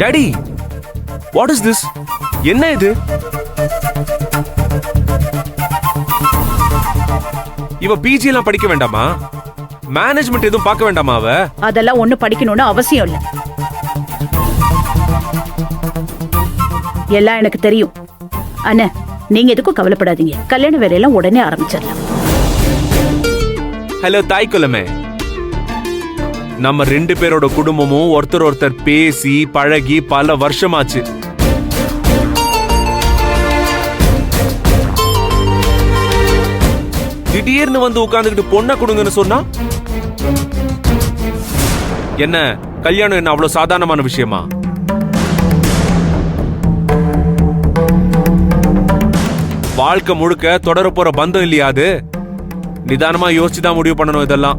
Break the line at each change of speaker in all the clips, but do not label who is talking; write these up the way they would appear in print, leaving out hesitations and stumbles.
Daddy, what is this? என்ன இது? இவ பிஜி எல்லாம் படிக்க வேண்டாமா? மேனேஜ்மெண்ட் எதுவும் பார்க்க வேண்டாமா? அவ
அதெல்லாம் ஒண்ணு படிக்கணும்னு அவசியம் இல்ல. எல்லாம் எனக்கு தெரியும். அண்ணா, நீங்க எதுக்கும் கவலைப்படாதீங்க. கல்யாண வேலையெல்லாம் உடனே ஆரம்பிச்சிடலாம்.
ஹலோ தாய் குலமே, நம்ம 2 பேரோட குடும்பமும் ஒருத்தர் பேசி பழகி பல வருஷமாச்சு. திடீர்னு வந்து உட்கார்ந்துகிட்டு பொண்ணை கொடுங்கன்னு சொன்னா என்ன? கல்யாணம் என்ன அவ்வளவு சாதாரணமான விஷயமா? வாழ்க்கை முழுக்க தொடர போற பந்தம் இல்லையா அது? நிதானமா யோசிச்சுதான் முடிவு பண்ணணும் இதெல்லாம்.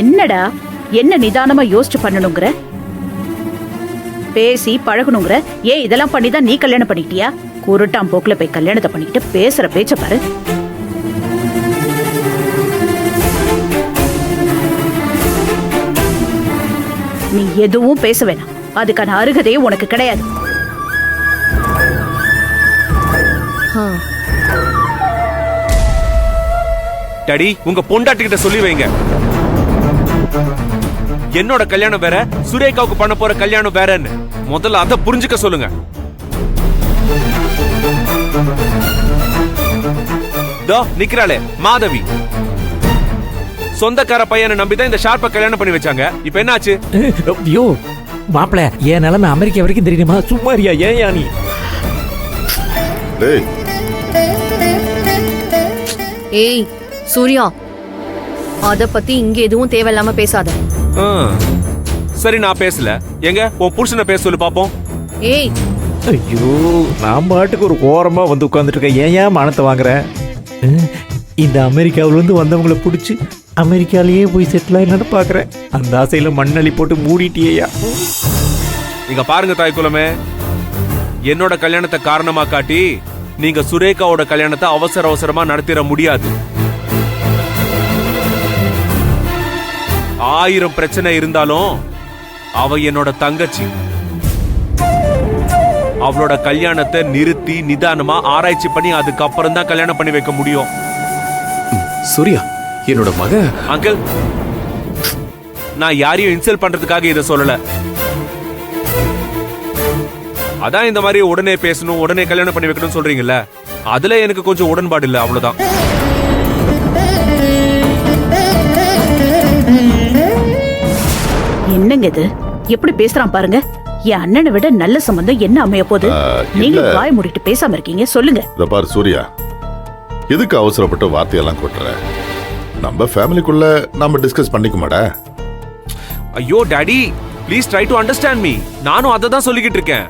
என்னடா, என்ன நிதானமா யோசிச்சு பண்ணணுங்கிற? பேசி பழகணுங்கிற? ஏன் இதெல்லாம் பண்ணிதான் நீ கல்யாணம் பண்ணிக்கிட்டியா? குருட்டாம் போக்குல போய் கல்யாணத்தை பண்ணிக்கிட்டு பேசுற பேச்ச பாரு. நீ எதுவும் பேச வேணாம். அதுக்கான அருகதையே உனக்கு கிடையாது.
டாடி, உங்க பொண்டாட்டிகிட்ட சொல்லி வைங்க. என்னோட கல்யாணம் வேற, சுரேகாவுக்கு பண்ண போற கல்யாணம் வேறன்னு முதல்ல அத புரிஞ்சுக்க சொல்லுங்க. தோ நிக்கிறாளே மாதவி, சொந்தக்கார பையனை நம்பிதான் இந்த ஷார்ப்ப கல்யாணம் பண்ணி வச்சாங்க. இப்ப என்னாச்சு?
ஐயோ மாப்பிள, என் நிலைமை அமெரிக்கா வரைக்கும் தெரியுமா? சும்மாரியா? ஏன் யானி?
ஏய் சூர்யா, அத பத்தி இங்க எதுவும் தேவையில்லாம பேசாத.
சரி, நான் பேசல. எங்க உன் புருஷனை பேச சொல்லு பாப்போம்.
ஏய்,
ஐயோ, நான் பாட்டுக்கு ஒரு ஓரமா வந்து உட்கார்ந்துட்டு இருக்கேன். ஏன் மானத்தை வாங்குறேன்? இந்த அமெரிக்காவில இருந்து வந்தவங்களை பிடிச்சி அமெரிக்காலேயே போய் செட்டில் ஆயிடலான்னு பாக்குறேன். அந்த ஆசையில மண்ணள்ளி போட்டு மூடிட்டியா?
நீங்க பாருங்க தாய் குலமே, என்னோட கல்யாணத்தை காரணமா காட்டி நீங்க சுரேகாவோட கல்யாணத்தை அவசர அவசரமா நடத்திட முடியாது. 1000 பிரச்சனை இருந்தாலும் அவ என்னோட தங்கச்சி. அவளோட கல்யாணத்தை நிறுத்தி நிதானமா ஆராய்ச்சி பண்ணி அதுக்கப்புறம் தான் கல்யாணம் பண்ணி வைக்க முடியும்.
சூர்யா, என்னோட மக.
அங்கிள், நான் யாரையும் இன்சல்ட் பண்றதுக்காக இதை சொல்லல. அதான் இந்த மாதிரி உடனே பேசணும், உடனே கல்யாணம் பண்ணி வைக்கணும்னு சொல்றீங்கல்ல, அதுல எனக்கு கொஞ்சம் உடன்பாடு இல்ல, அவ்வளவுதான்.
என்னங்க இது? எப்படி பேசுறான் பாருங்க. என் அண்ணனை விட நல்ல சம்பந்தம் என்ன அமைய போகுது? நீங்க வாய் மூடிட்டு பேசாம இருக்கீங்க. சொல்லுங்க.
பாரு சூர்யா, எதுக்கு அவசரப்பட்ட வார்த்தையெல்லாம் கொட்டுற? நம்ம ஃபேமிலிக்குள்ள நம்ம டிஸ்கஸ் பண்ணிக்க மாட்டா?
ஐயோ daddy, please try to understand me. நானும் அதை தான் சொல்லிக்கிட்டு இருக்கேன்.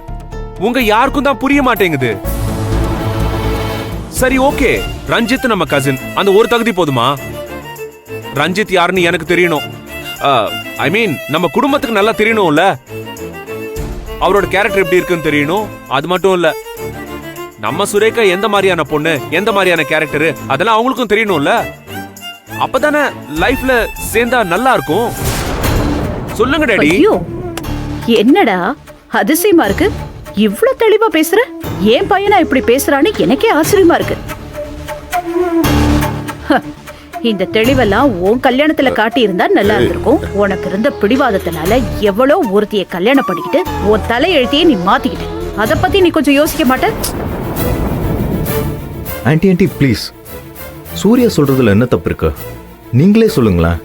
உங்க யாருக்கும் தான் புரிய மாட்டேங்குது. சரி ஓகே, ரஞ்சித் நம்ம கசின், அந்த ஒரு தகுதி போதுமா? ரஞ்சித் யாருன்னு எனக்கு தெரியணும். ஐ மீன் நம்ம குடும்பத்துக்கு நல்லா தெரியணும்ல. அவரோட கேரக்டர் எப்படி இருக்குன்னு தெரியணும். அது மட்டும் இல்ல, நம்ம சுரேகா எந்த மாதிரியான பொண்ணு, எந்த மாதிரியான கேரக்டர், அதெல்லாம் அவங்களுக்கும் தெரியணும்ல. அப்பதானே லைஃப்ல சேர்ந்தா நல்லா இருக்கும். சொல்லுங்க டாடி.
ஐயோ, என்னடா அதிசயமா இருக்கு. இவ்ளோ தெளிவா பேசுற. ஏன் பையனா இப்படி பேசுறான்னு எனக்கே ஆச்சரியமா இருக்கு. இந்த தெளிவெல்லாம் உன் கல்யாணத்துல காட்டி இருந்தா நல்லா இருந்திருக்கும். உனக்கு இருந்த பிடிவாதத்தினால எவ்வளோ ஒருத்திய கல்யாணம் பண்ணிக்கிட்டு உன் தலையெழுத்தையே நீ மாத்திக்கிட்ட. அத பத்தி நீ கொஞ்சம் யோசிக்க மாட்ட?
ஆன்ட்டி ப்ளீஸ், சூர்யா சொல்றதுல என்ன தப்பு இருக்கு? நீங்களே சொல்லுங்களேன்.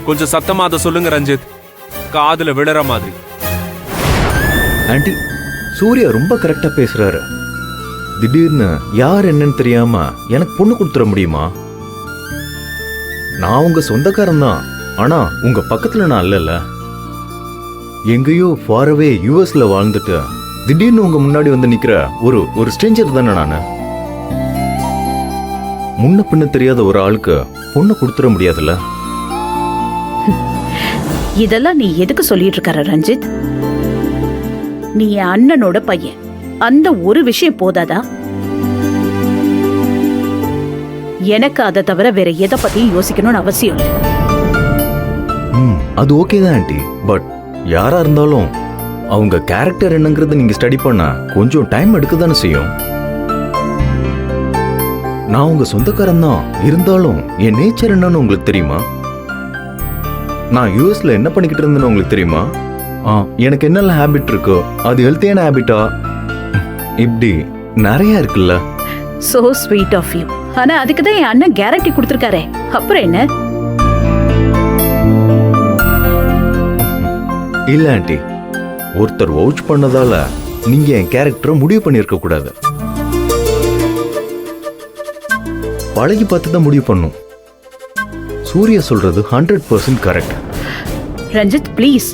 கொஞ்சம் சத்தமா அதை சொல்லுங்க ரஞ்சித், காதுல விழற மாதிரி.
ஆன்ட்டி, சூர்யா ரொம்ப கரெக்டா பேசுறாரு. திடீர்னு யார் என்னன்னு தெரியாம எனக்கு பொண்ணு கொடுத்துட முடியுமா? நான் உங்க சொந்தக்காரன் தான், ஆனா உங்க பக்கத்துல நான் இல்லல. எங்கேயோ ஃபாரவே யூஎஸ்ல வாழ்ந்துட்டு திடீர்னு உங்க முன்னாடி வந்து நிக்கிற ஒரு ஸ்ட்ரேஞ்சர் தானே நானு. முன்ன பின்ன தெரியாத ஒரு ஆளுக்கு பொண்ணு கொடுத்துட முடியாதுல்ல.
இதெல்லாம் நீ எதுக்கு சொல்லிட்டு இருக்கார ரஞ்சித்? நீ என் அண்ணனோட பையன், அந்த ஒரு விஷயம் போதாதா? எனக்கு அதை தவிர வேற எதை பத்தியும் யோசிக்கணும்னு அவசியம் இல்லை.
அது ஓகே தான் ஆண்டி. பட் யாரா இருந்தாலும் அவங்க கேரக்டர் என்னங்கிறத நீங்க ஸ்டடி பண்ணா கொஞ்சம் டைம் எடுக்க தானே செய்யும். நான் உங்க சொந்தக்காரன் தான், இருந்தாலும் என் நேச்சர் என்னன்னு உங்களுக்கு தெரியுமா? நான் யூஎஸ்ல என்ன பண்ணிக்கிட்டு இருந்தேன்னு உங்களுக்கு தெரியுமா? எனக்கு என்னெல்லாம் ஹேபிட் இருக்கோ அது ஹெல்த்தியான ஹேபிட்டா இப்படி நிறைய இருக்குல்ல.
So sweet of you. ஆனா அதுக்கு தான் என் அண்ணன் கேரண்டி கொடுத்துருக்காரே, அப்புறம் என்ன?
இல்ல ஆண்டி, ஒருத்தர் வவுச் பண்ணதால நீங்க என் கேரக்டரை முடிவு பண்ணியிருக்க கூடாது. பழகி பார்த்து தான் முடிவு பண்ணும். சூர்யா சொல்றது 100% கரெக்ட்.
ரஞ்சித் ப்ளீஸ்,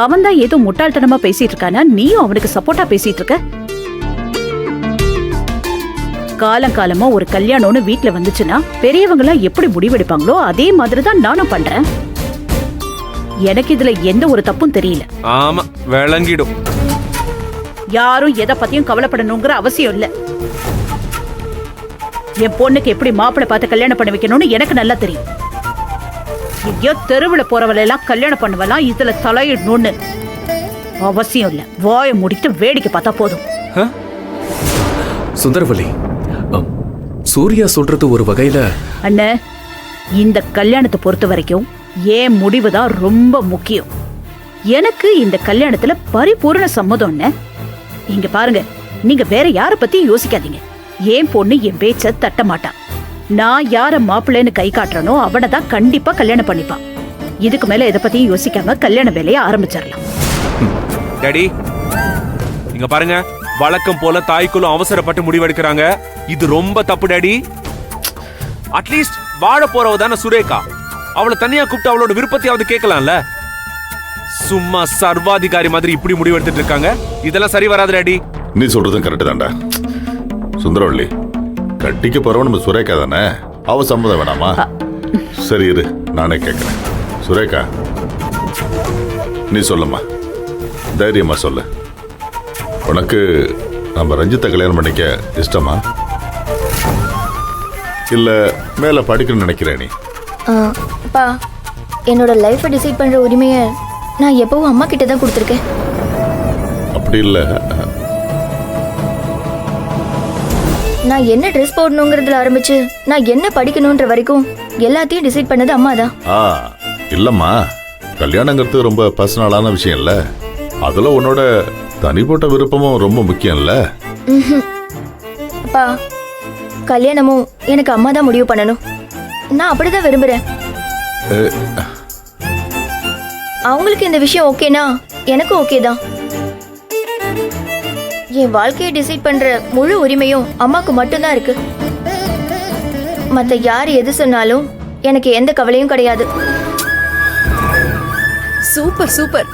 அவன் தான் ஏதோ முட்டாள்தனமா பேசிட்டு இருக்கானா, நீயும் அவனுக்கு சப்போர்ட்டா பேசிட்டு இருக்க? காலங்காலமா ஒரு கல்யாணம்னு வீட்ல வந்துச்சுன்னா பெரியவங்க எப்படி முடிவெடுப்பாங்களோ அதே மாதிரி தான் நானும் பண்றேன். எனக்கு இதுல எந்த ஒரு தப்பும் தெரியல.
ஆமா, விளங்கிடும்.
யாரும் எதை பத்தியும் கவலைப்படணுங்கிற அவசியம் இல்ல. என் பொண்ணுக்கு எப்படி மாப்பிள்ளை பார்த்து கல்யாணம் பண்ண வைக்கணும்னு எனக்கு நல்லா தெரியும். எங்கேயோ தெருவுல போறவள எல்லாம் கல்யாணம் பண்ணுவலாம் இதுல தலையிடணும்னு அவசியம் இல்ல. வாயை முடிக்கிட்டு வேடிக்கை பார்த்தா போதும்.
சுந்தரவல்லி, சூர்யா சொல்றது ஒரு வகையில
அண்ணே, இந்த கல்யாணத்தை பொறுத்த வரைக்கும் ஏன் முடிவு தான் ரொம்ப முக்கியம். எனக்கு இந்த கல்யாணத்துல பரிபூர்ண சம்மதம். அண்ணே இங்க பாருங்க, நீங்க வேற யார பத்தி யோசிக்காதீங்க. ஏன் பொண்ணு என் பேச்ச தட்ட மாட்டான். நான் யார மாப்பிள்ளைன்னு கை காட்டுறனோ அவனை தான் கண்டிப்பா கல்யாணம் பண்ணிப்பான். இதுக்கு மேல எதை பத்தியும் யோசிக்காம கல்யாண வேலையை ஆரம்பிச்சிடலாம்.
டாடி, இங்க பாருங்க, வழக்கம் போல தாய்க்குள்ள அவசரப்பட்டு முடிவெடுக்கிறாங்க. இது ரொம்ப தப்பு டாடி. அட்லீஸ்ட் வாழ போறவ தானே சுரேகா, அவளை தனியா கூப்பிட்டு அவளோட விருப்பத்தையாவது கேட்கலாம்ல. சும்மா சர்வாதிகாரி மாதிரி இப்படி முடிவெடுத்துட்டு இருக்காங்க. இதெல்லாம் சரி வராது டாடி.
நீ சொல்றதும் கரெக்ட் தான்டா சுந்தரவள்ளி. கட்டிக்க போறவன் நம்ம சுரேகா தானே, அவ சம்மதம் வேணாமா? சரி இரு, நானே கேட்கிறேன். சுரேகா, நீ சொல்லுமா, தைரியமா சொல்லு. உனக்கு நம்ம ரஞ்சித்தை கல்யாணம் பண்ணிக்க இஷ்டமா, இல்ல மேல படிக்கணும்னு நினைக்கிறேன் நீ?
அப்பா, என்னோட லைஃபை டிசைட் பண்ற உரிமையை நான் எப்பவும் அம்மா கிட்ட தான் கொடுத்துருக்கேன்.
அப்படி இல்ல,
நான் என்ன ட்ரெஸ் போடணுங்கிறதுல ஆரம்பிச்சு நான் என்ன படிக்கணும்ன்ற வரைக்கும் எல்லாத்தையும் டிசைட் பண்ணது அம்மா தான்.
இல்லம்மா, கல்யாணங்கிறது ரொம்ப பர்சனலான விஷயம் இல்ல, அதுல உன்னோட தனிப்பட்ட விருப்பமும் ரொம்ப முக்கியம் இல்ல.
அப்பா, கல்யாணமும் எனக்கு அம்மா தான் முடிவு பண்ணணும். நான் அப்படிதான் விரும்புறேன். அவங்களுக்கு இந்த விஷயம் ஓகேனா எனக்கும் ஓகே தான். என் வாழ்க்கையை டிசைட் பண்ற முழு உரிமையும் அம்மாக்கு மட்டும்தான் இருக்கு. மத்த யார் எது சொன்னாலும் எனக்கு எந்த கவலையும் கிடையாது.
Super super.